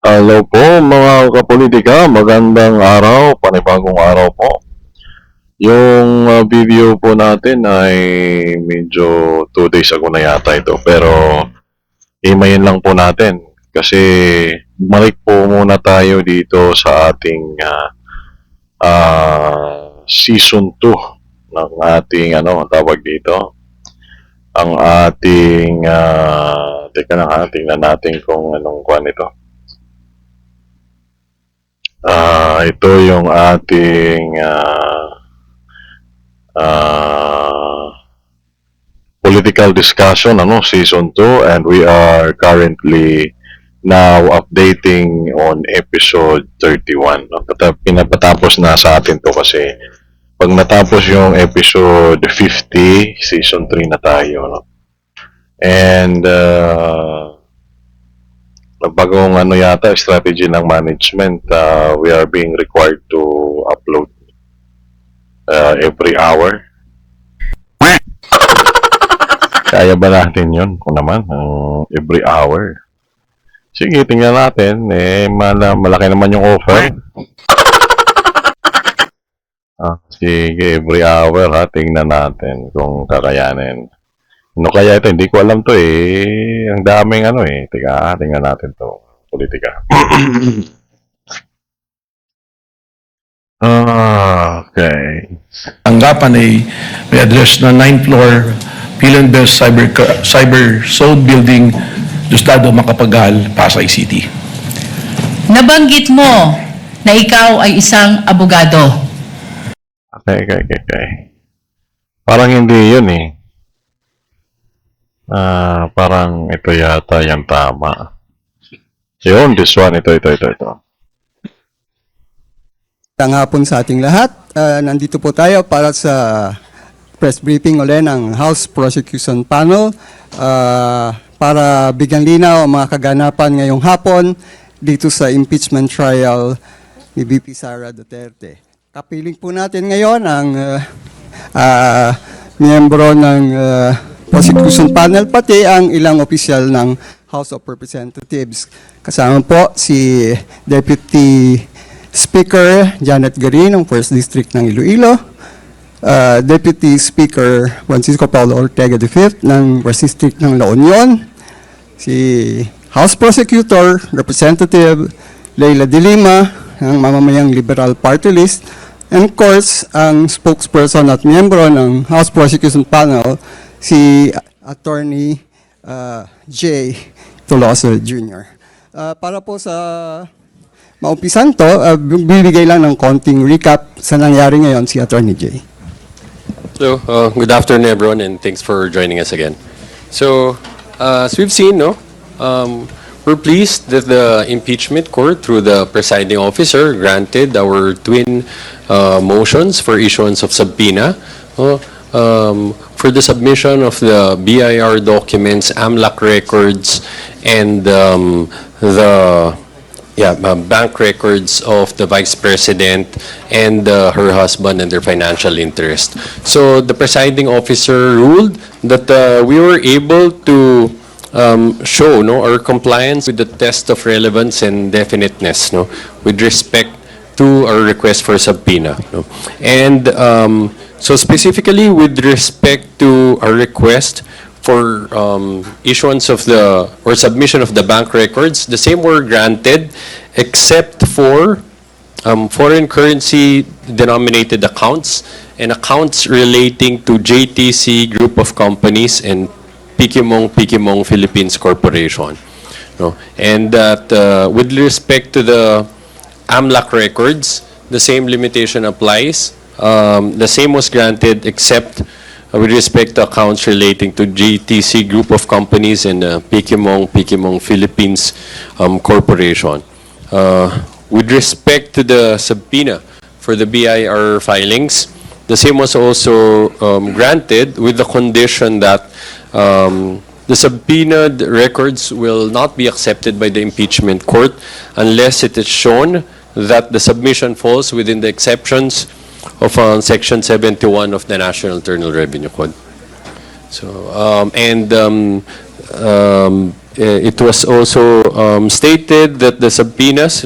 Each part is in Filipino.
Hello po mga kapolitika, magandang araw, panibagong araw po. Yung video po natin ay medyo 2 days ago na yata ito, pero imayin lang po natin kasi balik po muna tayo dito sa ating season 2 ng ating tawag dito, ang ating teka lang ha, tingnan natin kung anong kwan ito. Ito yung ating political discussion, season 2, and we are currently now updating on episode 31. No? Pinapatapos na sa atin to kasi pag natapos yung episode 50, season 3 na tayo. No? And bagong yata strategy ng management, we are being required to upload every hour. Kaya ba natin yun? Kung naman, every hour. Sige, tingnan natin. Malaki naman yung offer. Sige, every hour ha. Tingnan natin kung kakayanin. Ano kaya ito? Hindi ko alam to eh. Ang daming Teka, tingnan natin to. Politika. Okay. Anggapan ay may address na 9th floor Pilon Best Cyber Soul Building, Diosdado, Macapagal, Pasay City. Nabanggit mo na ikaw ay isang abogado. Okay. Parang hindi yun eh. Parang ito yata yung tama. Yun, this one, ito. Tanghapon sa ating lahat. Nandito po tayo para sa press briefing ulit ng House Prosecution Panel para bigyan linaw ang mga kaganapan ngayong hapon dito sa impeachment trial ni VP Sara Duterte. Kapiling po natin ngayon ang miyembro ng Prosecution Panel pati ang ilang opisyal ng House of Representatives. Kasama po si Deputy Speaker Janet Garin ng 1st District ng Iloilo, Deputy Speaker Francisco Paulo Ortega V ng 1st District ng La Union, si House Prosecutor Representative Leila de Lima ng mamamayang Liberal Party List, and of course, ang spokesperson at miyembro ng House Prosecution Panel, si Attorney J. Tolosa Jr. Para po sa maumpisan to, bibigay lang ng konting recap sa nangyari ngayon si Attorney J. So, good afternoon everyone and thanks for joining us again. So, as we've seen, we're pleased that the impeachment court through the presiding officer granted our twin motions for issuance of subpoena for the submission of the BIR documents, AMLAC records, and the bank records of the Vice President and her husband and their financial interest. So the presiding officer ruled that we were able to show our compliance with the test of relevance and definiteness with respect to our request for subpoena. And so specifically with respect to our request for issuance of or submission of the bank records, the same were granted except for foreign currency denominated accounts and accounts relating to JTC Group of Companies and Pikimong Philippines Corporation. And that with respect to the AMLAC records, the same limitation applies. The same was granted except with respect to accounts relating to GTC Group of Companies and Pikimong Philippines Corporation. With respect to the subpoena for the BIR filings, the same was also granted with the condition that the subpoenaed records will not be accepted by the impeachment court unless it is shown that the submission falls within the exceptions of Section 71 of the National Internal Revenue Code. So, it was also stated that the subpoenas,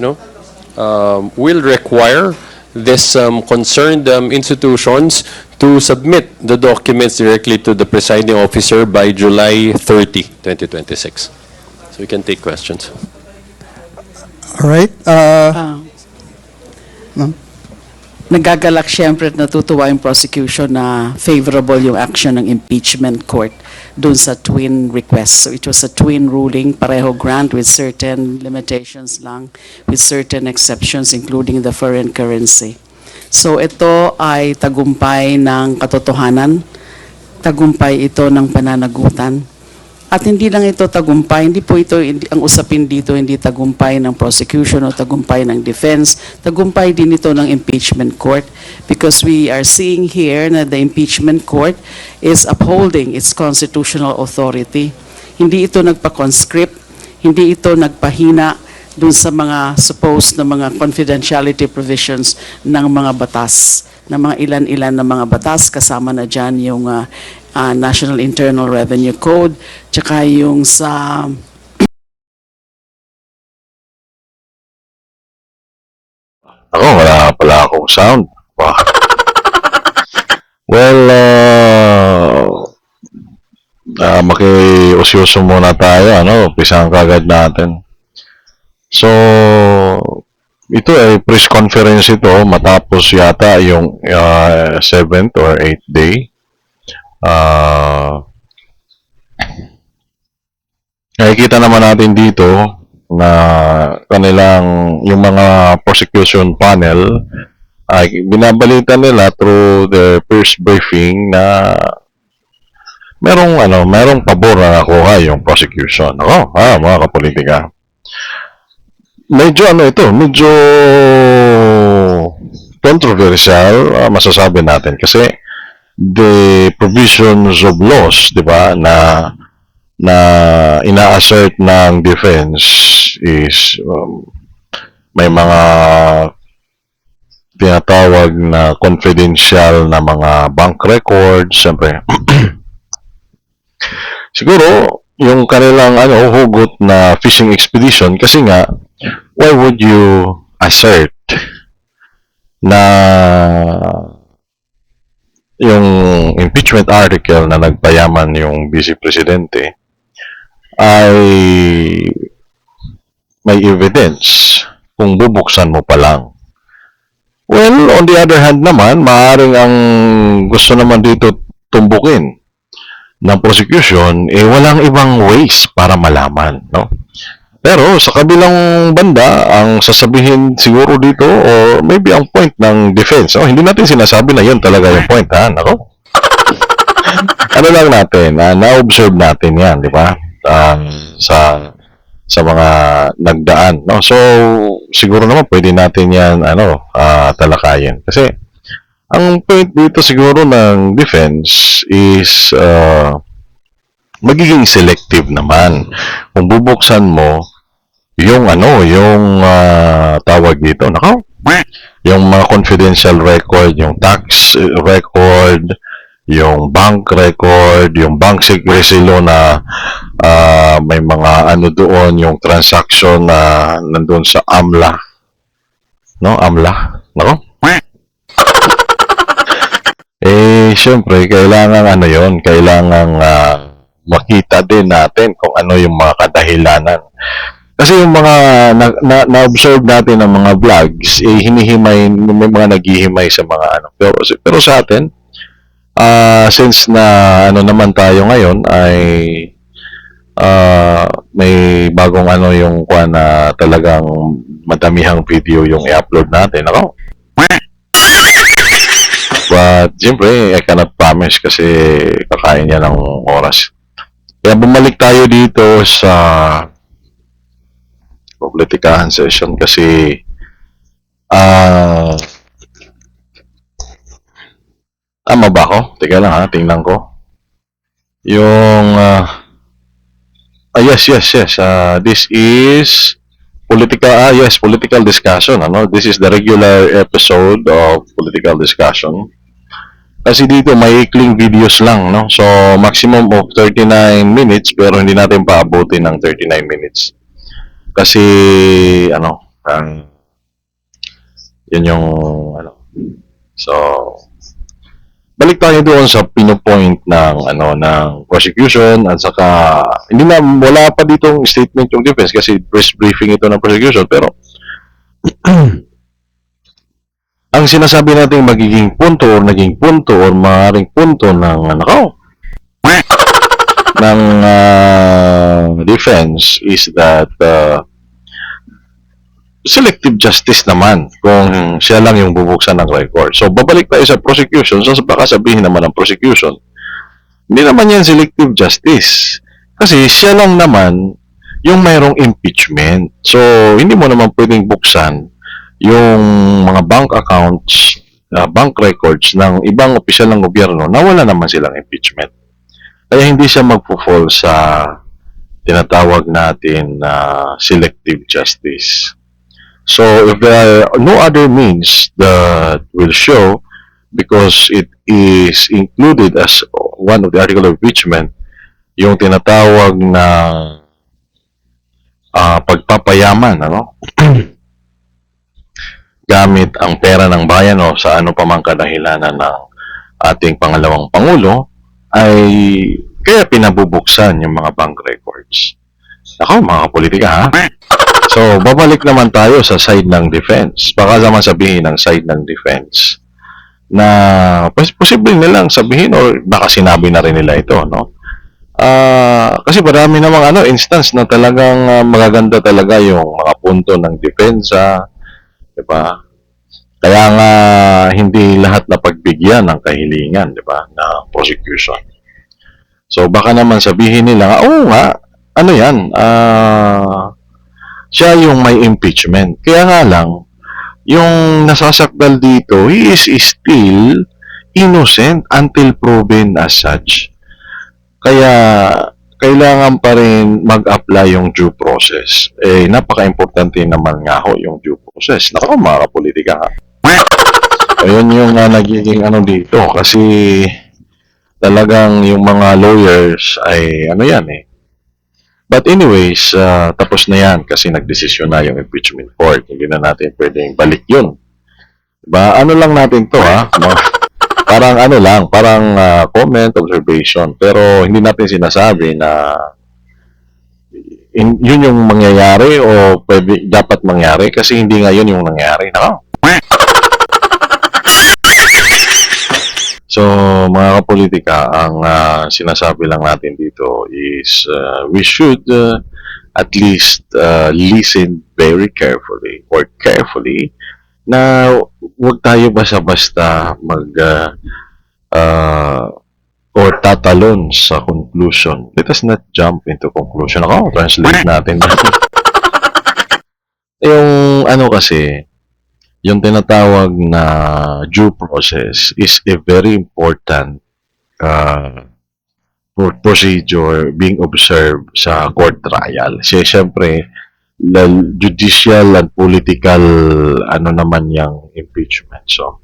will require this concerned institutions to submit the documents directly to the presiding officer by July 30, 2026. So we can take questions. All right. Nagagalak siyempre at natutuwa yung prosecution na favorable yung action ng impeachment court dun sa twin request. So it was a twin ruling, pareho grant with certain limitations lang, with certain exceptions including the foreign currency. So ito ay tagumpay ng katotohanan, tagumpay ito ng pananagutan. At hindi lang ito tagumpay, ang usapin dito hindi tagumpay ng prosecution o tagumpay ng defense, tagumpay din ito ng impeachment court because we are seeing here na the impeachment court is upholding its constitutional authority. Hindi ito nagpa-conscript, hindi ito nagpahina dun sa mga supposed na mga confidentiality provisions ng mga batas, ng mga ilan-ilan na mga batas, kasama na dyan yung National Internal Revenue Code, tsaka yung sa Ako, wala pala akong sound. Wow. Well, makiusyoso muna tayo, umpisahan kagad natin. So, ito ay press conference ito matapos yata yung 7th or 8th day. Nakikita naman natin dito na kanilang yung mga prosecution panel ay binabalita nila through the first briefing na merong pabor na nakuha yung prosecution. Mga kapolitika. Medyo medyo controversial, masasabi natin kasi the provisions of laws, di ba, na ina-assert ng defense is may mga tinatawag na confidential na mga bank records, siyempre. Siguro, yung kanilang hugot na fishing expedition kasi nga, why would you assert na yung impeachment article na nagpayaman yung vice presidente ay may evidence kung bubuksan mo pa lang. Well, on the other hand naman, maaaring ang gusto naman dito tumbukin ng prosecution, walang ibang ways para malaman, Pero sa kabilang banda, ang sasabihin siguro dito, or maybe ang point ng defense, hindi natin sinasabi na yun talaga yung point, ano lang natin, na-observe natin yan, di ba? Sa mga nagdaan, So, siguro naman pwede natin yan, talakayin. Kasi, ang point dito siguro ng defense is, magiging selective naman. Kung bubuksan mo, yung tawag dito, yung mga confidential record, yung tax record, yung bank record, yung bank secrecy law na may mga doon, yung transaction na nandun sa AMLA. AMLA. Syempre, kailangan kailangan makita din natin kung ano yung mga kadahilanan. Kasi yung mga na-observe natin ng mga vlogs, hinihimay, may mga naghihimay sa mga Pero sa atin, since na naman tayo ngayon ay may bagong yung na talagang madamihang video yung i-upload natin. But, siyempre, I cannot promise kasi kakain niya ng oras. Kaya bumalik tayo dito sa politikahan session kasi tama ba ako? Teka lang tingnan ko. Yung yes. This is political discussion. This is the regular episode of political discussion. Kasi dito may ikling videos lang, no? So, maximum of 39 minutes pero hindi natin paabutin ng 39 minutes. Kasi, ano, yun yung, ano. So, balik tayo doon sa pinopoint ng, ng prosecution at saka, wala pa ditong statement yung defense kasi press briefing ito ng prosecution pero, ang sinasabi natin magiging punto or naging punto or maaaring punto ng ng defense is that selective justice naman kung siya lang yung bubuksan ng record. So babalik tayo sa prosecution, so baka sabihin naman ng prosecution, hindi naman yan selective justice. Kasi siya lang naman yung mayroong impeachment. So hindi mo naman pwedeng buksan yung mga bank accounts, bank records ng ibang opisyal ng gobyerno na wala naman silang impeachment. Kaya hindi siya magpo-fall sa tinatawag natin na selective justice. So if there are no other means that will show, because it is included as one of the article of impeachment, yung tinatawag na pagpapayaman, gamit ang pera ng bayan o sa ano pa mang kadahilanan ng ating pangalawang pangulo, ay kaya pinabubuksan yung mga bank records. Ako, mga kapolitika, ha? So, babalik naman tayo sa side ng defense. Baka naman sabihin ng side ng defense na posible nilang sabihin or baka sinabi na rin nila ito, no? Kasi marami namang instance na talagang magaganda talaga yung mga punto ng depensa, diba? Kaya nga hindi lahat na pagbigyan ng kahilingan, diba, na prosecution. So baka naman sabihin nila, oo nga, ano yan, siya yung may impeachment. Kaya nga lang, yung nasasakdal dito, he is still innocent until proven as such. Kaya kailangan pa rin mag-apply yung due process. Napaka-importante naman nga ho yung due process. Naku, mga kapolitika, ha? Ayun yung nagiging dito. Kasi talagang yung mga lawyers ay yan eh. But anyways, tapos na yan kasi nagdesisyon na yung impeachment court. Hindi na natin pwedeng balik yun. Diba? Ano lang natin to, ha? Parang parang comment, observation. Pero hindi natin sinasabi na yun yung mangyayari o dapat mangyari kasi hindi nga yun yung nangyari. No? So, mga kapolitika, ang sinasabi lang natin dito is we should at least listen very carefully or carefully na huwag tayo basta-basta or tatalon sa conclusion. Let us not jump into conclusion. Translate natin. Yung kasi, yung tinatawag na due process is a very important procedure being observed sa court trial. Siyempre, judicial and political naman yung impeachment. So,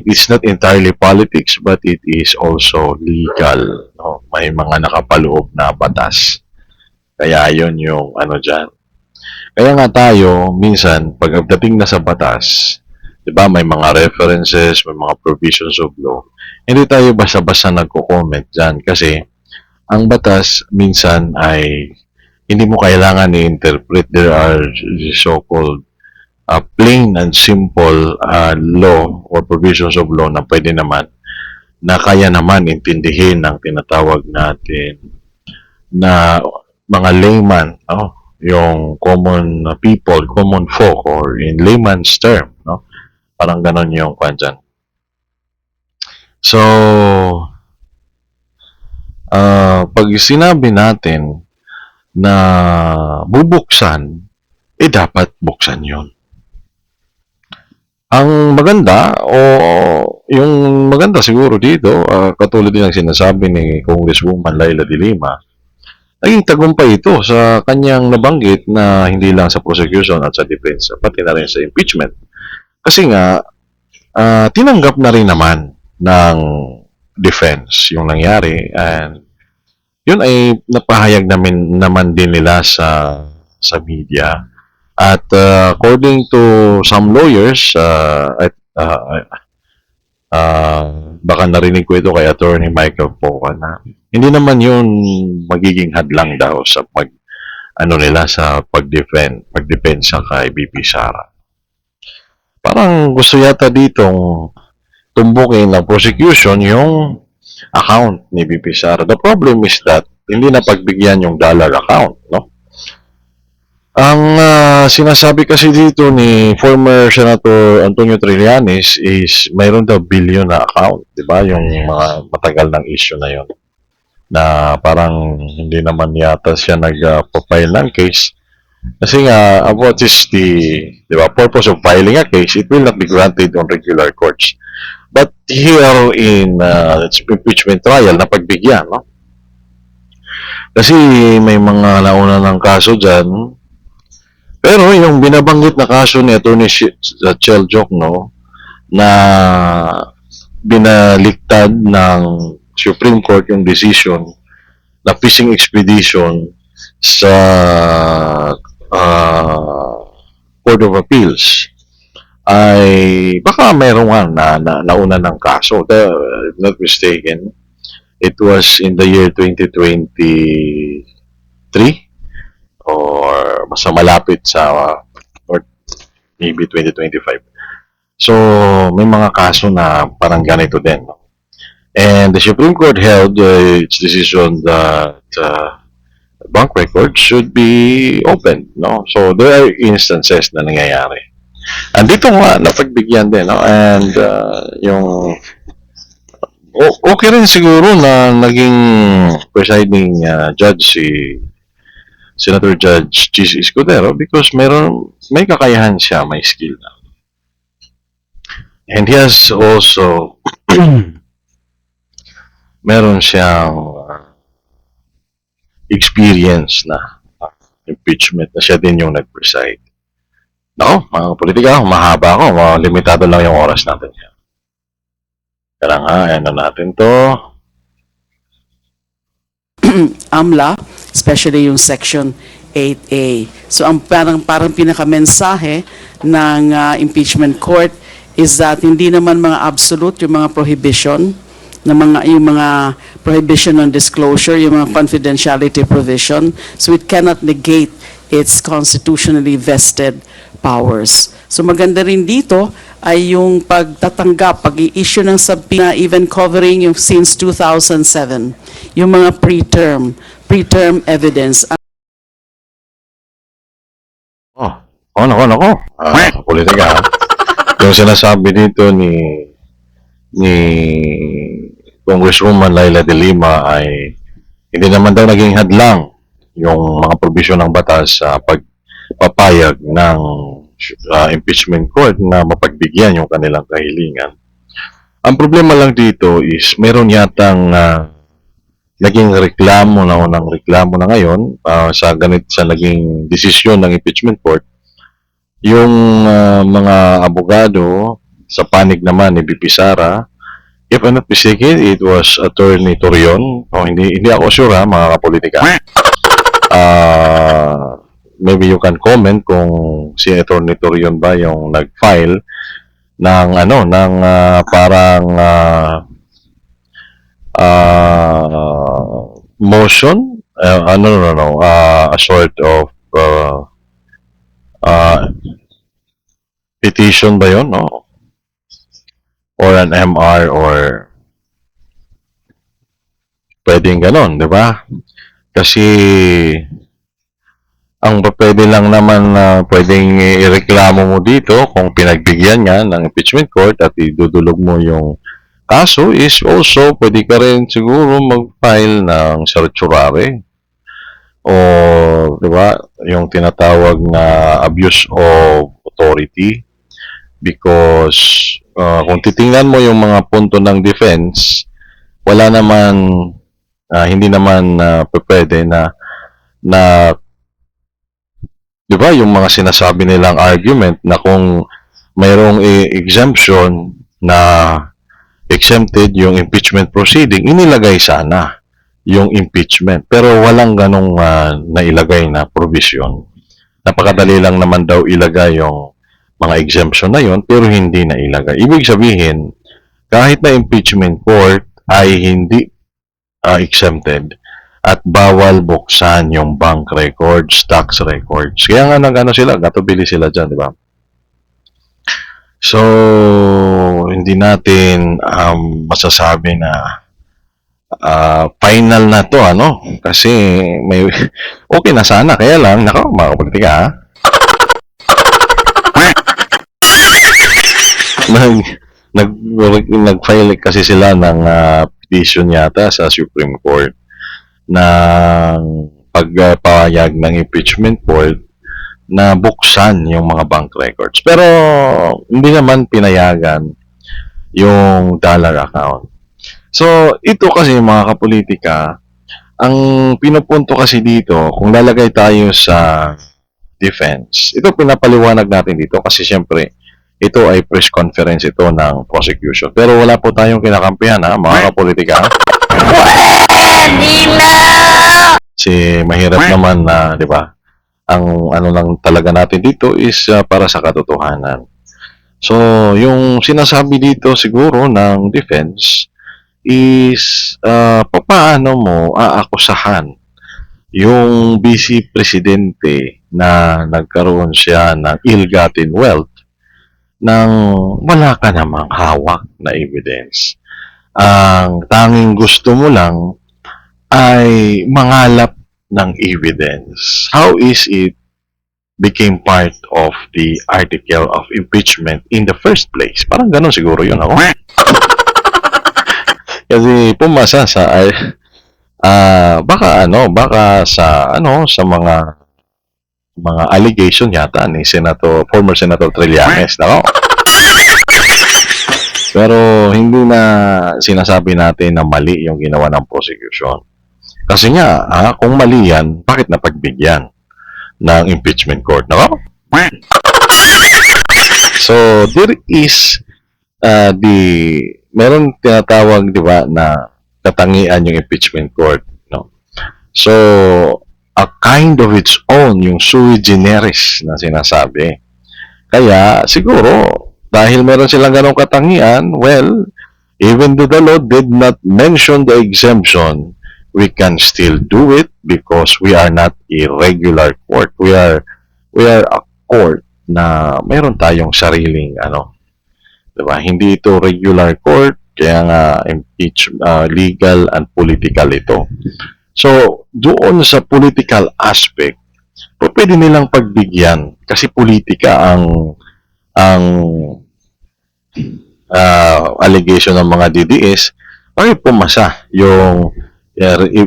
it's not entirely politics but it is also legal. No? May mga nakapaloob na batas. Kaya yun yung dyan. Kaya nga tayo, minsan, pagdating na sa batas, di ba, may mga references, may mga provisions of law, hindi tayo basta-basta nagko-comment dyan kasi ang batas minsan ay hindi mo kailangan i-interpret. There are so-called plain and simple law or provisions of law na pwede naman na kaya naman intindihin ng tinatawag natin na mga layman, yung common people, common folk, or in layman's term, no? Parang ganon yung kwan dyan. So, pag sinabi natin na bubuksan, dapat buksan yun. Ang maganda, yung maganda siguro dito, katulad din ang sinasabi ni Congresswoman Laila de Lima, naging tagumpay ito sa kanyang nabanggit na hindi lang sa prosecution at sa defense, pati na rin sa impeachment. Kasi nga, tinanggap na rin naman ng defense yung nangyari, and yun ay napahayag naman din nila sa media. At according to some lawyers, baka narinig ko ito kay Attorney Michael Poca na hindi naman yun magiging hadlang daw sa sa pagdepensa kay BP Sara. Parang gusto yata ditong tumbukin ng prosecution yung account ni BP Sara. The problem is that hindi na pagbigyan yung dollar account, no? Ang sinasabi kasi dito ni former Senator Antonio Trillanes is mayroon daw billion na account, di ba? Yung mga matagal ng issue na yon, na parang hindi naman yata siya nag-file ng case. Kasi nga, what is di ba, purpose of filing a case, it will not be granted on regular courts. But here in impeachment trial, napagbigyan, no? Kasi may mga nauna ng kaso dyan. Pero yung binabanggit na kaso ni Atty. Chel Jokno na binaliktad ng Supreme Court yung decision na fishing expedition sa Court of Appeals ay baka meron na nauna ng kaso. Not mistaken, it was in the year 2023 or basta malapit sa or maybe 2025. So, may mga kaso na parang ganito din. No? And the Supreme Court held its decision that bank records should be opened. No? So, there are instances na nangyayari. And dito nga, napagbigyan din. No? And yung okay rin siguro na naging presiding judge si Senator Judge Chis Escudero because may kakayahan siya, may skill na. And he has also meron siyang experience na impeachment na siya din yung nag-preside. Nako, mga politika, mahaba ako, limitado lang yung oras natin. Kaya nga, ano natin to. AMLA, especially yung Section 8A. So ang parang pinakamensahe ng impeachment court is that hindi naman mga absolute yung mga prohibition yung mga prohibition on disclosure, yung mga confidentiality provision. So it cannot negate its constitutionally vested powers. So maganda rin dito ay yung pagtatanggap, pag-i-issue ng subpoena even covering yung since 2007, yung mga preterm evidence. Nako. Politika. Yung sinasabi dito ni Congresswoman Laila de Lima ay hindi naman daw naging hadlang yung mga probisyon ng batas sa pagpapayag ng impeachment court na mapagbigyan yung kanilang kahilingan. Ang problema lang dito is meron yatang naging reklamo na ngayon sa naging desisyon ng impeachment court. Yung mga abogado sa panig naman ni BP Sara, if I'm not mistaken, it was Attorney Torion. Hindi ako sure mga kapolitika. Maybe you can comment kung si Attorney Torion ba yung nag-file ng parang motion, a sort of petition ba yun, no? Or an MR or pwedeng ganon, di ba? Kasi ang pwede lang naman pwedeng ireklamo mo dito kung pinagbigyan nga ng impeachment court at idudulog mo yung kaso is also pwede ka rin siguro mag-file ng certiorari o di ba yung tinatawag na abuse of authority because kung titingnan mo yung mga punto ng defense wala naman hindi naman pwede na di ba yung mga sinasabi nilang argument na kung mayroong exemption na exempted yung impeachment proceeding, inilagay sana yung impeachment. Pero walang ganong nailagay na provision. Napakadali lang naman daw ilagay yung mga exemption na yon pero hindi na ilagay. Ibig sabihin, kahit na impeachment court ay hindi exempted at bawal buksan yung bank records, tax records. Kaya nga nag-ano sila, gatubili sila dyan, di ba? So, hindi natin masasabi na final na to, ano? Kasi may okay na sana, kaya lang, nako, mga kapolitika, ha? Nag-file kasi sila ng petition yata sa Supreme Court ng pagpahayag ng impeachment court na buksan yung mga bank records. Pero hindi naman pinayagan yung dollar account. So, ito kasi mga kapolitika, ang pinupunto kasi dito, kung lalagay tayo sa defense, ito pinapaliwanag natin dito kasi syempre, ito ay press conference ito ng prosecution. Pero wala po tayong kinakampihan, ha, mga kapolitika. Kasi mahirap naman na, di ba? Ang ano lang talaga natin dito is para sa katotohanan. So, yung sinasabi dito siguro ng defense is paano mo aakusahan yung vice presidente na nagkaroon siya ng ill-gotten wealth nang wala ka namang hawak na evidence. Ang tanging gusto mo lang ay mangalap ng evidence. How is it became part of the article of impeachment in the first place? Parang ganun siguro yun ako. Kasi pumasa sa baka sa mga allegation yata ni former Senator Trillanes, nako. Pero hindi na sinasabi natin na mali yung ginawa ng prosecution. Kasi nga, kung mali yan, bakit napagbigyan ng impeachment court? No? So, there is meron tinatawag, di ba, na katangian yung impeachment court. No? So, a kind of its own, yung sui generis na sinasabi. Kaya, siguro, dahil meron silang ganong katangian, well, even though the law did not mention the exemption, we can still do it because we are not a regular court. We are a court na mayroon tayong sariling diba? Hindi ito regular court, kaya nga legal and political ito. So, doon sa political aspect, pwede nilang pagbigyan kasi politika ang allegation ng mga DDS, bakit pumasa yung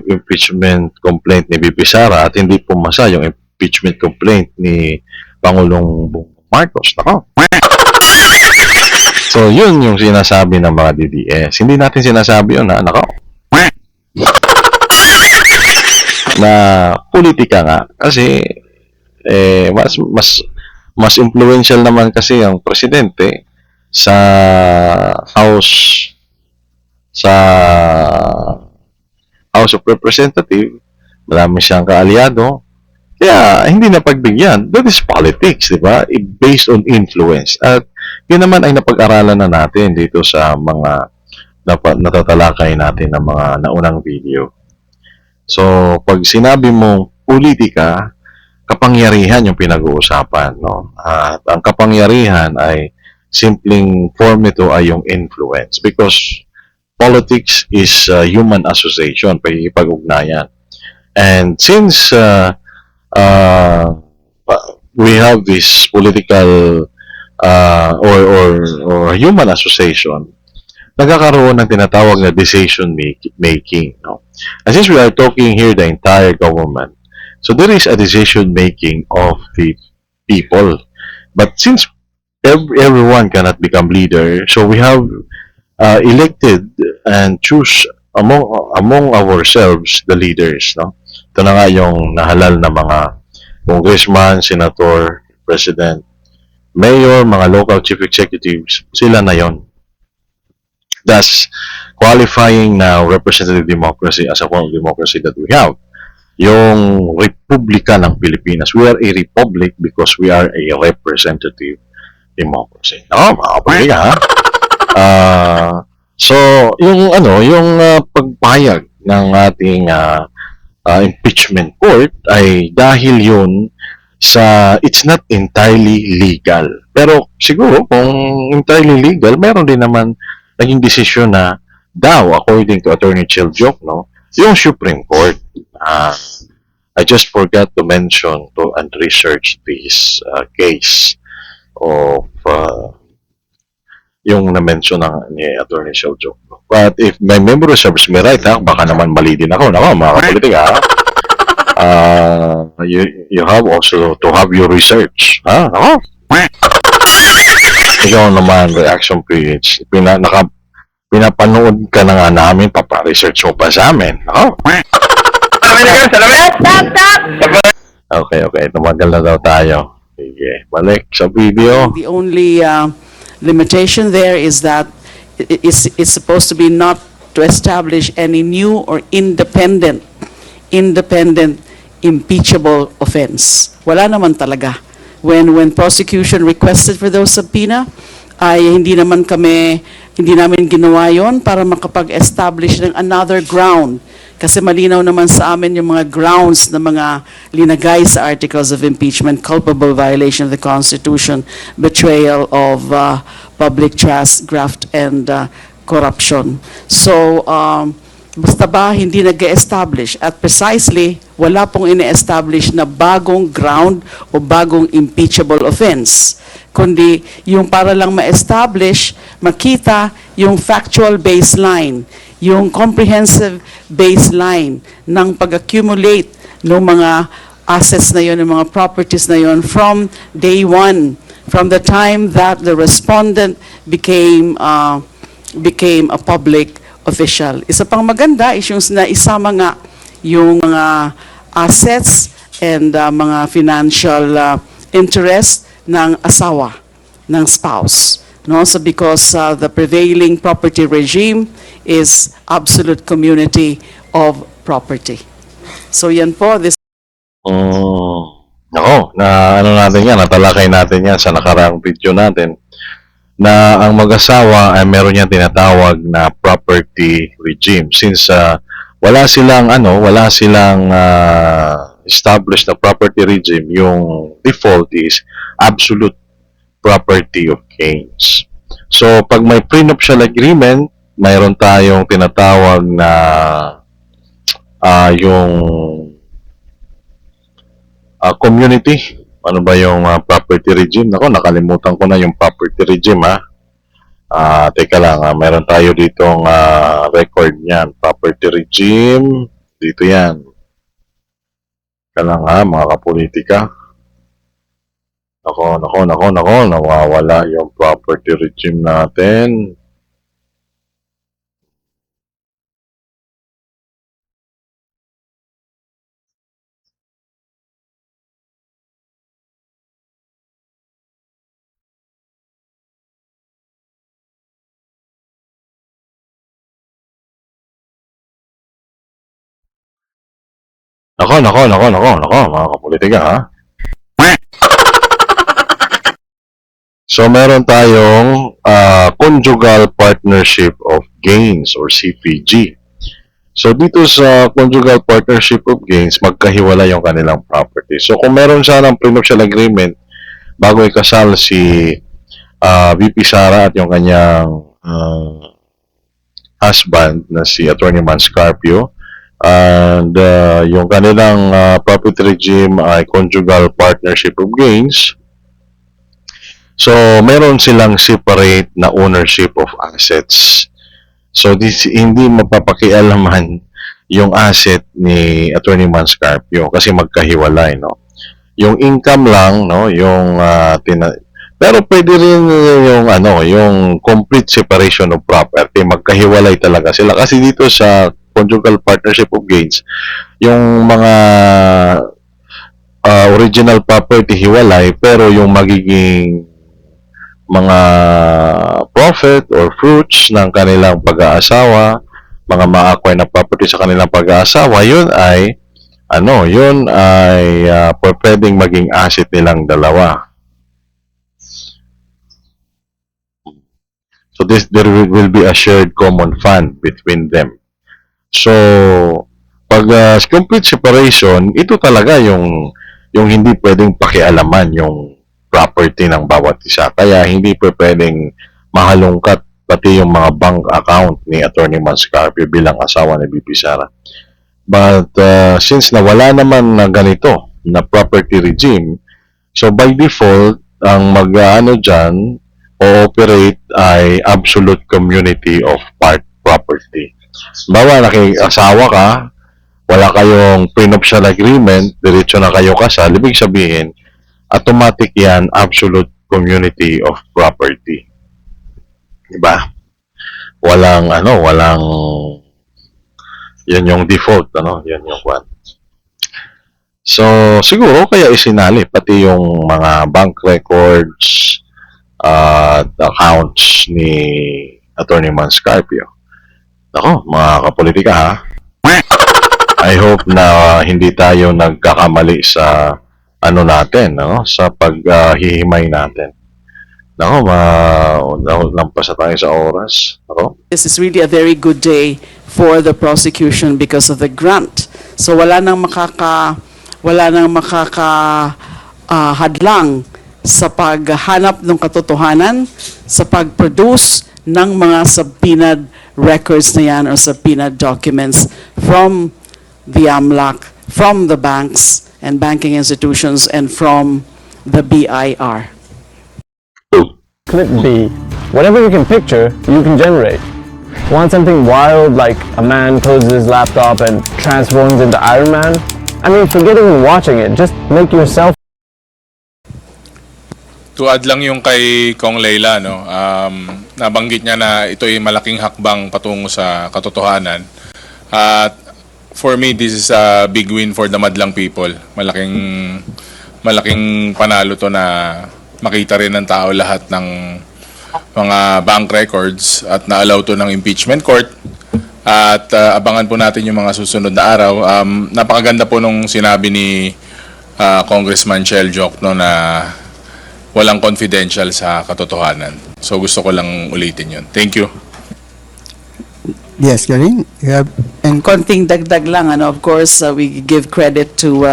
impeachment complaint ni VP Sara at hindi pumasa yung impeachment complaint ni Pangulong Marcos. Nako. So, yun yung sinasabi ng mga DDS. Hindi natin sinasabi yun, nako. Na politika nga. Kasi, mas influential naman kasi ang presidente sa House of Representatives, marami siyang kaalyado, kaya hindi na pagbigyan. That is politics, di ba? Based on influence. At yun naman ay napag-aralan na natin dito sa mga natatalakay natin ng mga naunang video. So, pag sinabi mong politika, kapangyarihan yung pinag-uusapan, no? At ang kapangyarihan ay simpleng form nito ay yung influence because politics is human association, pagkikipag-ugnayan. And since we have this political or human association, nagkakaroon ng tinatawag na decision making. No? And since we are talking here the entire government, so there is a decision making of the people. But since everyone cannot become leader, so we have elected and choose among ourselves the leaders. No? Ito na nga yung nahalal na mga congressman, senator, president, mayor, mga local chief executives, sila na yon. thus qualifying now representative democracy as a form of democracy that we have. Yung Republika ng Pilipinas. We are a republic because we are a representative democracy. Mga kapatid, ha? So, yung pagpayag ng ating impeachment court ay dahil yun sa it's not entirely legal. Pero siguro kung entirely legal, meron din naman naging desisyon na daw, according to Attorney Chiljoc, no, yung Supreme Court. I just forgot to mention and research this case of yung na-mention ni Attorney Chiljoc. But if my memory serves me right, baka naman mali din ako. Nako, mga kapolitik, you have also to have your research. Nako. Ikaw naman, reaction page. Pinapanood ka na nga namin, paparesearch mo pa sa amin. Nako. Okay. Tumagal na daw tayo. Sige, balik sa video. The only limitation there is that it's supposed to be not to establish any new or independent impeachable offense. Wala naman talaga. When prosecution requested for those subpoena, ay hindi namin ginawa yon para makapag-establish ng another ground. Kasi malinaw naman sa amin yung mga grounds na mga linagay sa articles of impeachment: culpable violation of the Constitution, betrayal of public trust, graft, and corruption. So, basta ba hindi nag-establish? At precisely, wala pong ine-establish na bagong ground o bagong impeachable offense. Kundi yung para lang ma-establish, makita yung factual baseline, yung comprehensive baseline ng pag-accumulate ng mga assets na yun, ng mga properties na yun from day one, from the time that the respondent became a public official. Isa pang maganda is yung na isama nga yung mga assets and mga financial interest ng asawa, ng spouse. No? So because the prevailing property regime is absolute community of property. So yan po, this natalakay natin yan sa nakaraang video natin na ang mag-asawa ay meron niyang tinatawag na property regime since wala silang established na property regime. Yung default is absolute property of gains. So pag may prenuptial agreement, mayroon tayong tinatawag na yung community. Ano ba yung property regime? Ako, nakalimutan ko na yung property regime, teka lang, meron tayo ditong record niyan. Property regime, dito yan. Teka lang mga kapolitika. Nako, nawawala yung property regime natin. Nako, mga kapolitika, So, meron tayong Conjugal Partnership of Gains or CPG. So, dito sa Conjugal Partnership of Gains, magkahiwala yung kanilang property. So, kung meron siya ng prenuptial agreement bago ikasal si VP Sara at yung kanyang husband na si Attorney Manscarpio, and yung kanilang property regime ay Conjugal Partnership of Gains. So, meron silang separate na ownership of assets. So, hindi mapapakialaman yung asset ni Attorney Manscarpio kasi magkahiwalay, no? Yung income lang, no? Yung pero pwede rin yung complete separation of property, magkahiwalay talaga sila kasi dito sa Conjugal Partnership of Gains, yung mga original property hiwalay pero yung magiging mga profit or fruits ng kanilang pag-aasawa, mga ma-acquire na property sa kanilang pag-aasawa, yun ay pwedeng maging asset nilang dalawa. So there will be a shared common fund between them. So pag complete separation, ito talaga yung hindi pwedeng pakialaman yung property ng bawat isa. Kaya hindi pwedeng mahalungkat pati yung mga bank account ni Attorney Manscarpio bilang asawa ni BP Sara. But since nawala naman na ganito na property regime, so by default, ang mag-ano dyan, o-operate ay absolute community of part property. Bawa, nakiasawa ka, wala kayong prenuptial agreement, diretso na kayo kasal, ibig sabihin, automatic yan, absolute community of property. Diba? Walang, yan yung default, yan yung one. So, siguro, kaya isinali, pati yung mga bank records, at accounts ni Attorney Manscarpio. Ako, mga kapolitika ha, I hope na hindi tayo nagkakamali sa sa paghihimay natin. Lampas na tayo sa oras. This is really a very good day for the prosecution because of the grant. So wala nang hadlang sa paghanap ng katotohanan, sa pag-produce ng mga subpoenaed records na yan or subpoenaed documents from the AMLAC, from the banks and banking institutions, and from the BIR. Clip B. Whatever you can picture, you can generate. Want something wild like a man closes his laptop and transforms into Iron Man? I mean, forget even watching it, just make yourself. To add lang yung kay Kong Leila, nabanggit niya na ito ay malaking hakbang patungo sa katotohanan. At for me, this is a big win for the madlang people. Malaking panalo to na makita rin ng tao lahat ng mga bank records at na-allow to ng impeachment court. At abangan po natin yung mga susunod na araw. Napakaganda po nung sinabi ni Congressman Shell Jokno na walang confidential sa katotohanan. So gusto ko lang ulitin yun. Thank you. Yes, Karin, you have Konting dagdag lang, of course, we give credit to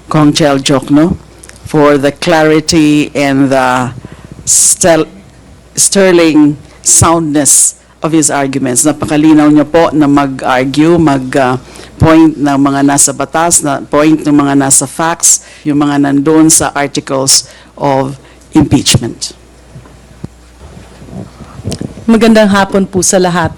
Kong Chel Jokno for the clarity and the sterling soundness of his arguments. Napakalinaw niya po na mag-argue, point ng mga nasa batas, point ng mga nasa facts, yung mga nandun sa articles of impeachment. Magandang hapon po sa lahat.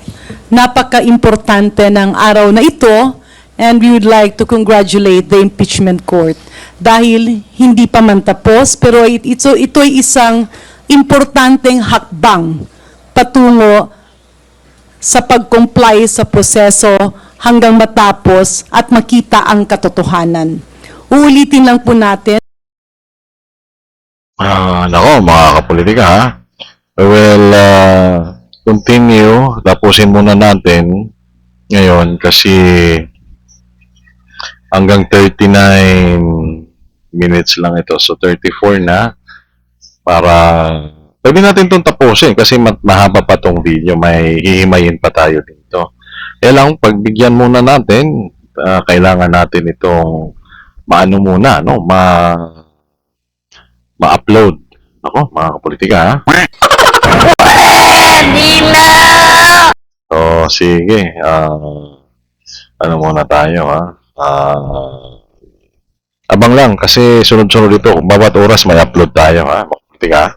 Napaka-importante ng araw na ito, and we would like to congratulate the impeachment court dahil hindi pa man tapos, pero ito ay isang importanteng hakbang patungo sa pag-comply sa proseso hanggang matapos at makita ang katotohanan. Uulitin lang po natin. Mga kapolitika ha, we will continue, tapusin muna natin ngayon kasi hanggang 39 minutes lang ito. So 34 na para pwede natin itong tapusin kasi mahaba pa tong video, may hihimayin pa tayo dito. Kaya lang, pagbigyan muna natin, kailangan natin itong muna, ma-upload. Ako, mga kapolitika ha. So, sige. Muna tayo ha. Abang lang kasi sunod-sunod ito. Bawat oras may upload tayo ha. Mga kapolitika ha.